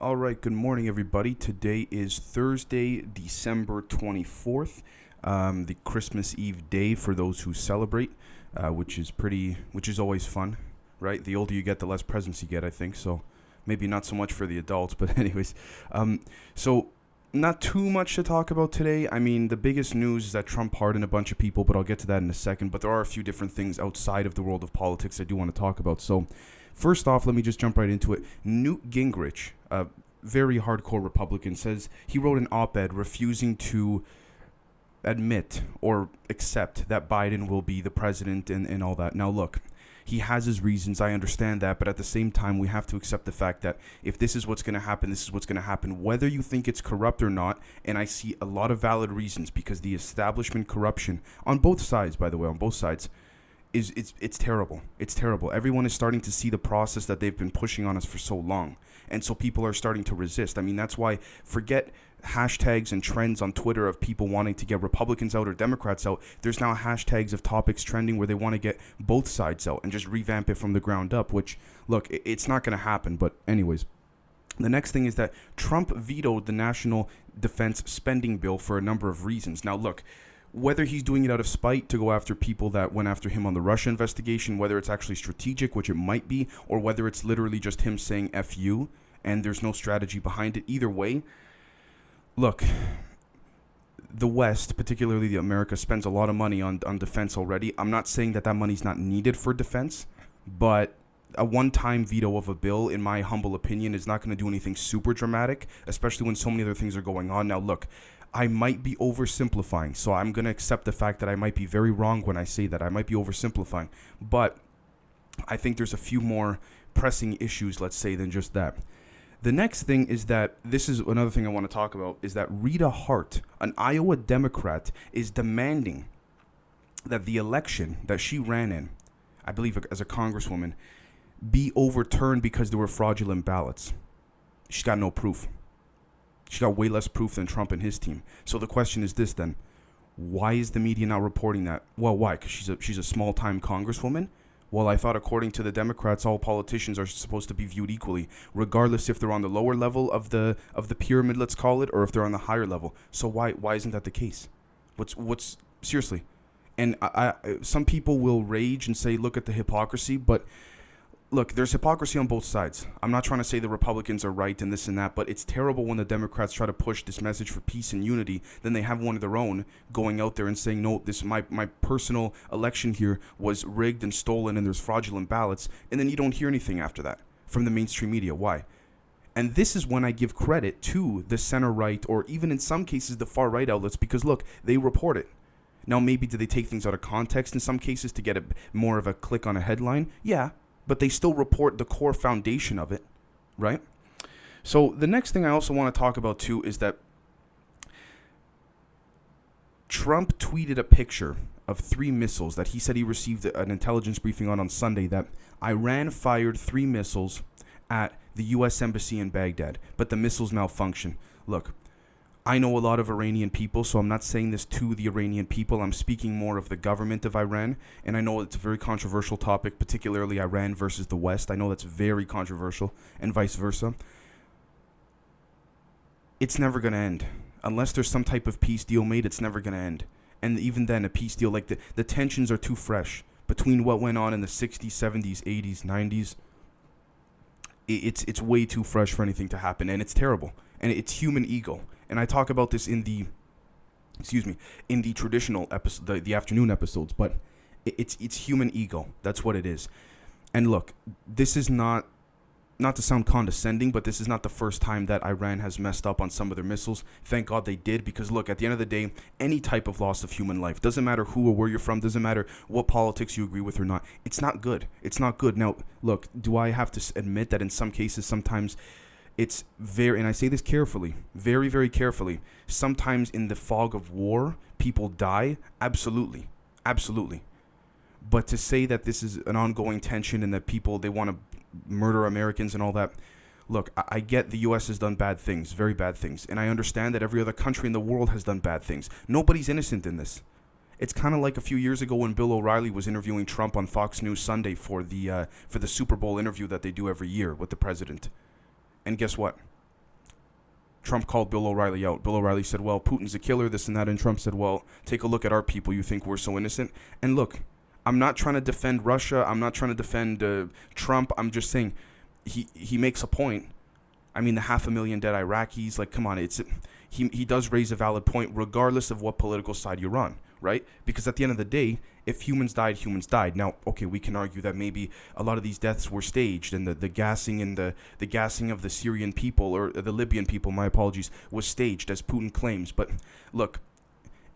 All right, good morning, everybody. Today is Thursday, December 24th, the Christmas Eve day for those who celebrate, which is always fun, right? The older you get, the less presents you get, I think. So maybe not so much for the adults, but anyways. So not too much to talk about today. I mean, the biggest news is that Trump pardoned a bunch of people, but I'll get to that in a second. But there are a few different things outside of the world of politics I do want to talk about. So first off, let me just jump right into it. Newt Gingrich, a very hardcore Republican, says he wrote an op-ed refusing to admit or accept that Biden will be the president and all that. Now, look, he has his reasons. I understand that. But at the same time, we have to accept the fact that if this is what's going to happen, this is what's going to happen, whether you think it's corrupt or not. And I see a lot of valid reasons because the establishment corruption on both sides, by the way, on both sides, it's terrible. It's terrible. Everyone is starting to see the process that they've been pushing on us for so long. And so people are starting to resist. I mean, that's why forget hashtags and trends on Twitter of people wanting to get Republicans out or Democrats out. There's now hashtags of topics trending where they want to get both sides out and just revamp it from the ground up, which, look, it's not going to happen. But anyways, the next thing is that Trump vetoed the national defense spending bill for a number of reasons. Now, look, whether he's doing it out of spite to go after people that went after him on the Russia investigation, whether it's actually strategic, which it might be, or whether it's literally just him saying F you and there's no strategy behind it, either way, look, the West, particularly the America, spends a lot of money on defense already. I'm not saying that money's not needed for defense, but a one-time veto of a bill, in my humble opinion, is not going to do anything super dramatic, especially when so many other things are going on. Now, look, I might be oversimplifying, so I'm going to accept the fact that I might be very wrong when I say that. I might be oversimplifying, but I think there's a few more pressing issues, let's say, than just that. The next thing is that, this is another thing I want to talk about, is that Rita Hart, an Iowa Democrat, is demanding that the election that she ran in, I believe as a congresswoman, be overturned because there were fraudulent ballots. She's got no proof. She got way less proof than Trump and his team. So the question is this then. Why is the media not reporting that? Well, why? Because she's a small-time congresswoman? Well, I thought according to the Democrats, all politicians are supposed to be viewed equally, regardless if they're on the lower level of the pyramid, let's call it, or if they're on the higher level. So why isn't that the case? What's seriously? And I some people will rage and say, look at the hypocrisy, but look, there's hypocrisy on both sides. I'm not trying to say the Republicans are right and this and that, but it's terrible when the Democrats try to push this message for peace and unity. Then they have one of their own going out there and saying, no, this my personal election here was rigged and stolen and there's fraudulent ballots. And then you don't hear anything after that from the mainstream media. Why? And this is when I give credit to the center right, or even in some cases the far right outlets, because look, they report it. Now, maybe do they take things out of context in some cases to get more of a click on a headline? Yeah. But they still report the core foundation of it, right? So the next thing I also want to talk about too is that Trump tweeted a picture of 3 missiles that he said he received an intelligence briefing on Sunday, that Iran fired 3 missiles at the U.S. Embassy in Baghdad, but the missiles malfunctioned. Look, I know a lot of Iranian people, so I'm not saying this to the Iranian people. I'm speaking more of the government of Iran, and I know it's a very controversial topic, particularly Iran versus the West. I know that's very controversial, and vice versa. It's never going to end. Unless there's some type of peace deal made, it's never going to end. And even then, a peace deal, like the tensions are too fresh between what went on in the 60s, 70s, 80s, 90s. It's way too fresh for anything to happen, and it's terrible. And it's human ego. And I talk about this in the traditional episode, the afternoon episodes, but it's human ego. That's what it is. And look, this is not to sound condescending, but this is not the first time that Iran has messed up on some of their missiles. Thank God they did, because look, at the end of the day, any type of loss of human life, doesn't matter who or where you're from, doesn't matter what politics you agree with or not, it's not good. It's not good. Now, look, do I have to admit that in some cases, sometimes it's very, and I say this carefully, very, very carefully, sometimes in the fog of war, people die? Absolutely. Absolutely. But to say that this is an ongoing tension and that people, they want to murder Americans and all that, look, I get the U.S. has done bad things, very bad things, and I understand that every other country in the world has done bad things. Nobody's innocent in this. It's kind of like a few years ago when Bill O'Reilly was interviewing Trump on Fox News Sunday for the Super Bowl interview that they do every year with the president. And guess what? Trump called Bill O'Reilly out. Bill O'Reilly said, well, Putin's a killer, this and that. And Trump said, well, take a look at our people. You think we're so innocent? And look, I'm not trying to defend Russia. I'm not trying to defend Trump. I'm just saying he makes a point. I mean, the 500,000 dead Iraqis, like, come on, he does raise a valid point regardless of what political side you're on, right? Because at the end of the day, if humans died, humans died. Now, okay, we can argue that maybe a lot of these deaths were staged, and the gassing and the gassing of the Syrian people, or the Libyan people, my apologies, was staged, as Putin claims. But look,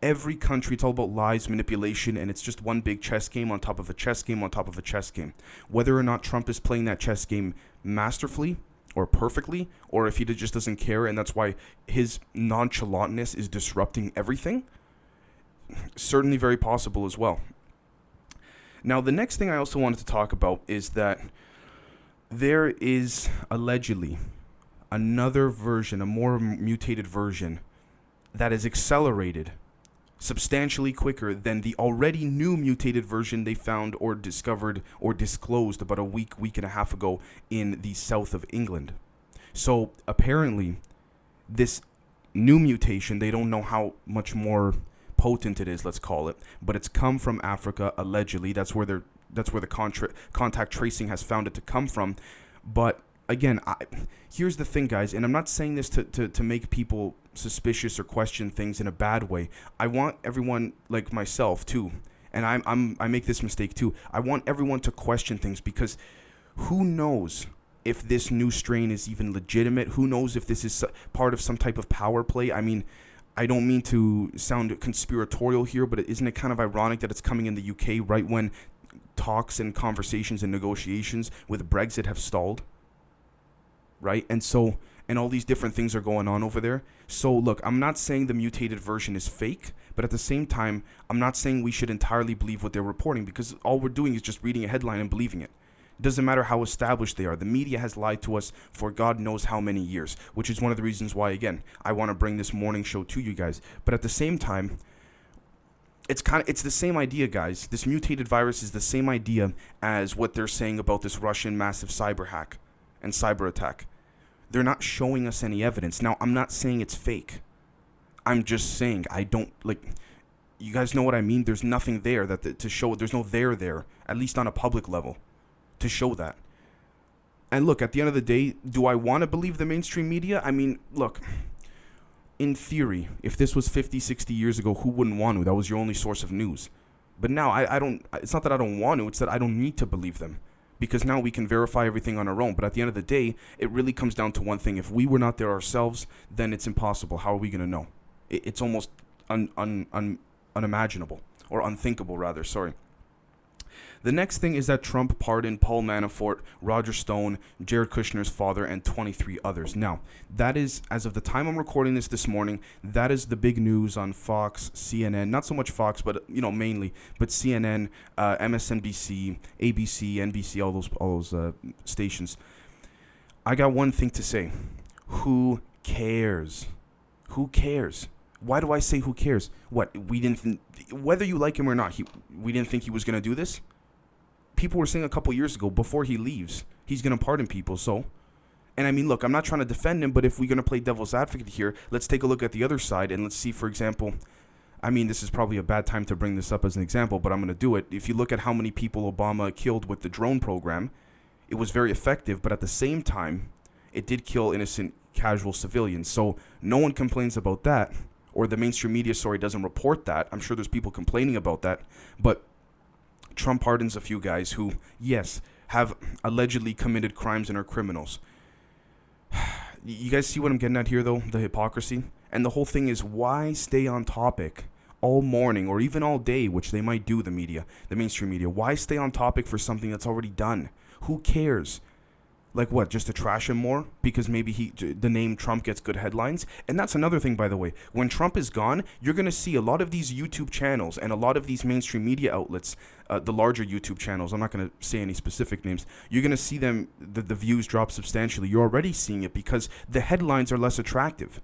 every country, it's all about lies, manipulation, and it's just one big chess game on top of a chess game on top of a chess game. Whether or not Trump is playing that chess game masterfully or perfectly, or if he just doesn't care, and that's why his nonchalantness is disrupting everything, certainly very possible as well. Now, the next thing I also wanted to talk about is that there is allegedly another version, a more mutated version, that is accelerated substantially quicker than the already new mutated version they found or discovered or disclosed about a week and a half ago in the south of England. So apparently this new mutation, they don't know how much more potent it is, let's call it, but it's come from Africa allegedly. That's where the contact tracing has found it to come from. But again, here's the thing, guys, and I'm not saying this to make people suspicious or question things in a bad way. I want everyone, like myself too, and I make this mistake too. I want everyone to question things, because who knows if this new strain is even legitimate? Who knows if this is part of some type of power play? I mean, I don't mean to sound conspiratorial here, but isn't it kind of ironic that it's coming in the UK right when talks and conversations and negotiations with Brexit have stalled? Right? And so, and all these different things are going on over there. So look, I'm not saying the mutated version is fake, but at the same time, I'm not saying we should entirely believe what they're reporting, because all we're doing is just reading a headline and believing it. It doesn't matter how established they are. The media has lied to us for God knows how many years, which is one of the reasons why, again, I want to bring this morning show to you guys. But at the same time, it's the same idea, guys. This mutated virus is the same idea as what they're saying about this Russian massive cyber hack and cyber attack. They're not showing us any evidence. Now, I'm not saying it's fake. I'm just saying I don't, like, you guys know what I mean? There's nothing there to show. There's no there, at least on a public level, to show that. And look, at the end of the day, do I want to believe the mainstream media? I mean, look, in theory, if this was 50, 60 years ago, who wouldn't want to? That was your only source of news. But now, I don't, it's not that I don't want to, it's that I don't need to believe them. Because now we can verify everything on our own. But at the end of the day, it really comes down to one thing. If we were not there ourselves, then it's impossible. How are we going to know? It's almost unimaginable, or unthinkable, rather. Sorry. The next thing is that Trump pardoned Paul Manafort, Roger Stone, Jared Kushner's father, and 23 others. Now, that is, as of the time I'm recording this morning, that is the big news on Fox, CNN, not so much Fox, but, mainly, but CNN, MSNBC, ABC, NBC, all those stations. I got one thing to say. Who cares? Who cares? Why do I say who cares? What, whether you like him or not, we didn't think he was going to do this? People were saying a couple years ago, before he leaves, he's going to pardon people, so. And I mean, look, I'm not trying to defend him, but if we're going to play devil's advocate here, let's take a look at the other side, and let's see, for example, I mean, this is probably a bad time to bring this up as an example, but I'm going to do it. If you look at how many people Obama killed with the drone program, it was very effective, but at the same time, it did kill innocent casual civilians. So no one complains about that, or the mainstream media, doesn't report that. I'm sure there's people complaining about that, but Trump pardons a few guys who, yes, have allegedly committed crimes and are criminals. You guys see what I'm getting at here, though? The hypocrisy? And the whole thing is, why stay on topic all morning or even all day, which they might do, the media, the mainstream media? Why stay on topic for something that's already done? Who cares? Like what, just to trash him more? Because maybe the name Trump gets good headlines? And that's another thing, by the way. When Trump is gone, you're going to see a lot of these YouTube channels and a lot of these mainstream media outlets, the larger YouTube channels, I'm not going to say any specific names, you're going to see them, the views drop substantially. You're already seeing it because the headlines are less attractive.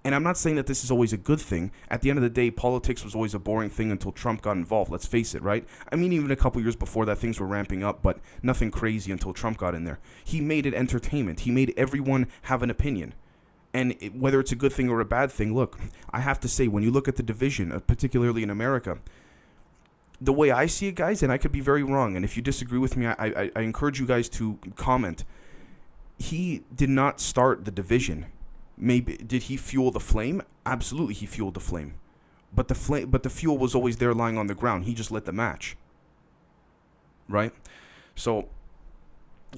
And I'm not saying that this is always a good thing. At the end of the day, politics was always a boring thing until Trump got involved. Let's face it, right? I mean, even a couple years before that, things were ramping up, but nothing crazy until Trump got in there. He made it entertainment. He made everyone have an opinion. And whether it's a good thing or a bad thing, look, I have to say, when you look at the division, particularly in America, the way I see it, guys, and I could be very wrong, and if you disagree with me, I encourage you guys to comment. He did not start the division. Maybe did he fuel the flame? Absolutely, he fueled the flame. But the fuel was always there, lying on the ground. He just lit the match. Right? So,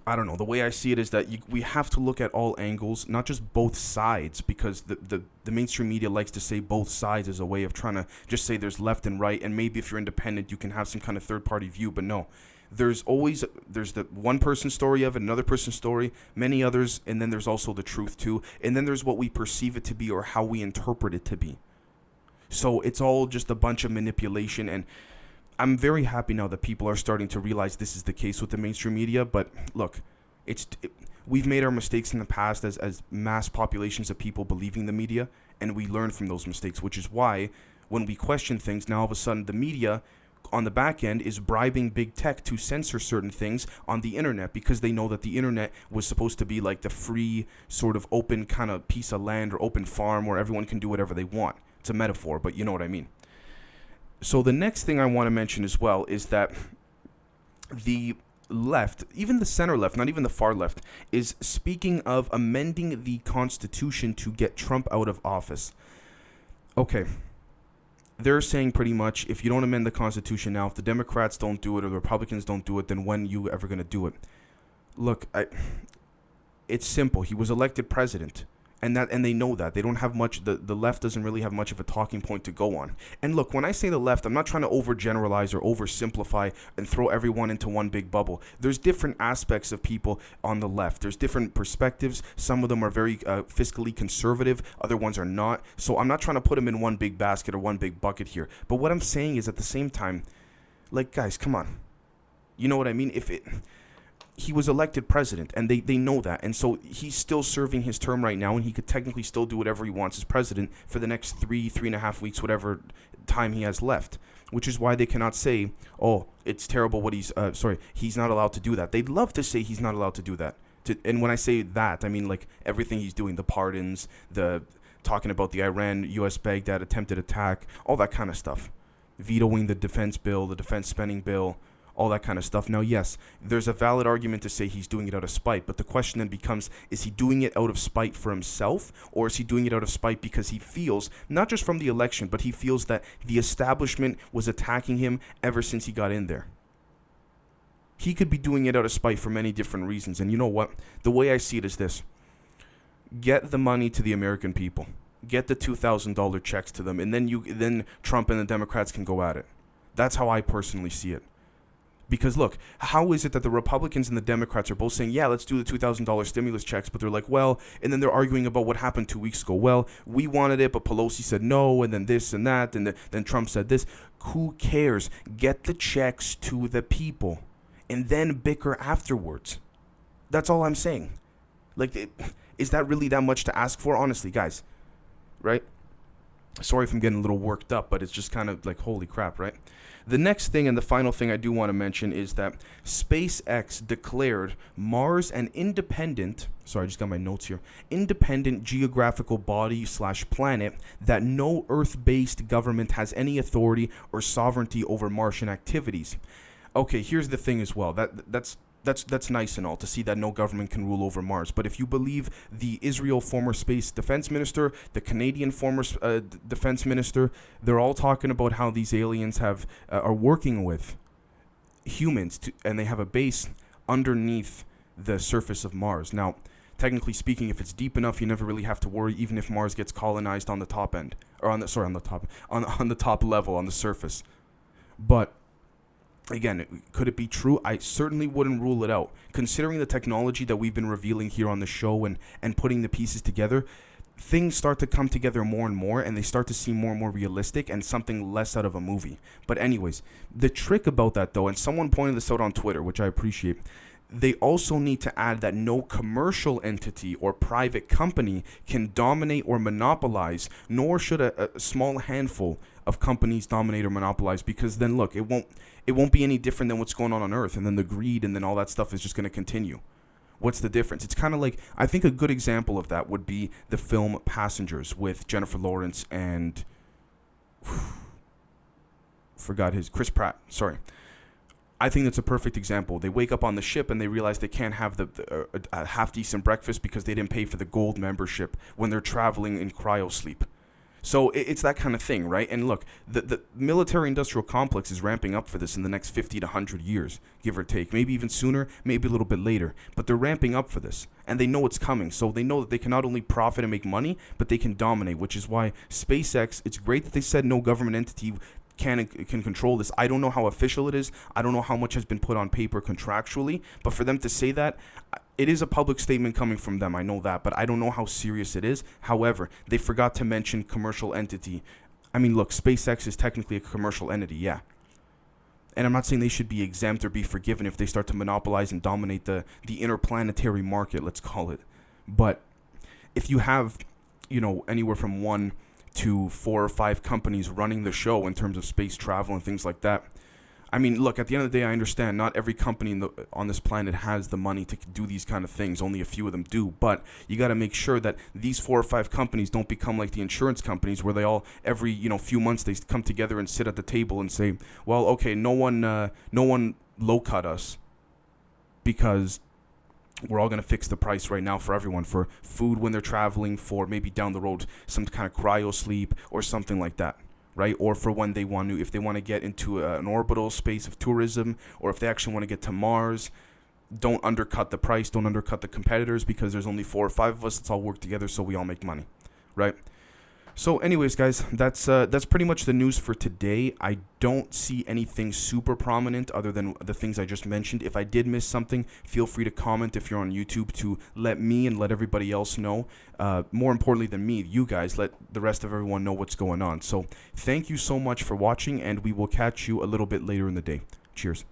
I don't know. The way I see it is that we have to look at all angles, not just both sides, because the mainstream media likes to say both sides as a way of trying to just say there's left and right, and maybe if you're independent, you can have some kind of third-party view, but no. There's the one person's story of it, another person's story, many others, and then there's also the truth too, and then there's what we perceive it to be or how we interpret it to be. So it's all just a bunch of manipulation, and I'm very happy now that people are starting to realize this is the case with the mainstream media. But look, we've made our mistakes in the past as mass populations of people believing the media, and we learn from those mistakes, which is why when we question things, now all of a sudden the media on the back end is bribing big tech to censor certain things on the internet, because they know that the internet was supposed to be like the free sort of open kind of piece of land or open farm where everyone can do whatever they want. It's a metaphor, but you know what I mean. So the next thing I want to mention as well is that the left, even the center left, not even the far left, is speaking of amending the Constitution to get Trump out of office. Okay. They're saying pretty much, if you don't amend the Constitution now, if the Democrats don't do it or the Republicans don't do it, then when are you ever going to do it? Look, it's simple. He was elected president. And they know that. They don't have much, the left doesn't really have much of a talking point to go on. And look, when I say the left, I'm not trying to overgeneralize or oversimplify and throw everyone into one big bubble. There's different aspects of people on the left. There's different perspectives. Some of them are very fiscally conservative. Other ones are not. So I'm not trying to put them in one big basket or one big bucket here. But what I'm saying is at the same time, like, guys, come on. You know what I mean? He was elected president, and they know that. And so he's still serving his term right now, and he could technically still do whatever he wants as president for the next 3.5 weeks, whatever time he has left, which is why they cannot say, oh, it's terrible what he's not allowed to do that. They'd love to say he's not allowed to do that. And when I say that, I mean like everything he's doing, the pardons, the talking about the Iran-U.S. Baghdad attempted attack, all that kind of stuff. Vetoing the defense bill, the defense spending bill, all that kind of stuff. Now, yes, there's a valid argument to say he's doing it out of spite, but the question then becomes, is he doing it out of spite for himself, or is he doing it out of spite because he feels, not just from the election, but he feels that the establishment was attacking him ever since he got in there? He could be doing it out of spite for many different reasons, and you know what? The way I see it is this. Get the money to the American people. Get the $2,000 checks to them, and then Trump and the Democrats can go at it. That's how I personally see it. Because look, how is it that the Republicans and the Democrats are both saying, yeah, let's do the $2,000 stimulus checks, but they're like, well, and then they're arguing about what happened 2 weeks ago. Well, we wanted it, but Pelosi said no, and then this and that, and then Trump said this. Who cares? Get the checks to the people, and then bicker afterwards. That's all I'm saying. Like, is that really that much to ask for? Honestly, guys, right? Sorry if I'm getting a little worked up, but it's just kind of like, holy crap, right? The next thing and the final thing I do want to mention is that SpaceX declared Mars an independent geographical body/planet that no Earth-based government has any authority or sovereignty over Martian activities. Okay, here's the thing as well. That's nice and all to see that no government can rule over Mars. But if you believe the Israel former space defense minister, the Canadian former defense minister, they're all talking about how these aliens are working with humans and they have a base underneath the surface of Mars. Now, technically speaking, if it's deep enough, you never really have to worry, even if Mars gets colonized on the top end, or on the top level, on the surface. But again, could it be true? I certainly wouldn't rule it out. Considering the technology that we've been revealing here on the show and putting the pieces together, things start to come together more and more, and they start to seem more and more realistic and something less out of a movie. But anyways, the trick about that, though, and someone pointed this out on Twitter, which I appreciate, they also need to add that no commercial entity or private company can dominate or monopolize, nor should a small handful of companies dominate or monopolize, because then look, it won't be any different than what's going on Earth, and then the greed and then all that stuff is just going to continue. What's the difference? It's kind of like, I think a good example of that would be the film Passengers with Jennifer Lawrence and forgot his Chris Pratt. Sorry. I think that's a perfect example. They wake up on the ship and they realize they can't have a half decent breakfast because they didn't pay for the gold membership when they're traveling in cryo sleep. So it's that kind of thing, right? And look, the military-industrial complex is ramping up for this in the next 50 to 100 years, give or take. Maybe even sooner, maybe a little bit later. But they're ramping up for this, and they know it's coming. So they know that they can not only profit and make money, but they can dominate, which is why SpaceX, it's great that they said no government entity can control this. I don't know how official it is. I don't know how much has been put on paper contractually, but for them to say that, it is a public statement coming from them. I know that, but I don't know how serious it is. However, they forgot to mention commercial entity. I mean, look, SpaceX is technically a commercial entity, yeah. And I'm not saying they should be exempt or be forgiven if they start to monopolize and dominate the interplanetary market, let's call it. But if you have, anywhere from 1 to 4 or 5 companies running the show in terms of space travel and things like that. I mean, look, at the end of the day, I understand not every company on this planet has the money to do these kind of things. Only a few of them do. But you got to make sure that these 4 or 5 companies don't become like the insurance companies where they all, every few months, they come together and sit at the table and say, well, okay, no one low cut us because we're all going to fix the price right now for everyone, for food when they're traveling, for maybe down the road some kind of cryo sleep or something like that, right? Or for when they want to, if they want to get into an orbital space of tourism, or if they actually want to get to Mars, don't undercut the price, don't undercut the competitors, because there's only 4 or 5 of us. Let's all work together so we all make money, right? So anyways, guys, that's pretty much the news for today. I don't see anything super prominent other than the things I just mentioned. If I did miss something, feel free to comment if you're on YouTube to let me and let everybody else know. More importantly than me, you guys, let the rest of everyone know what's going on. So thank you so much for watching, and we will catch you a little bit later in the day. Cheers.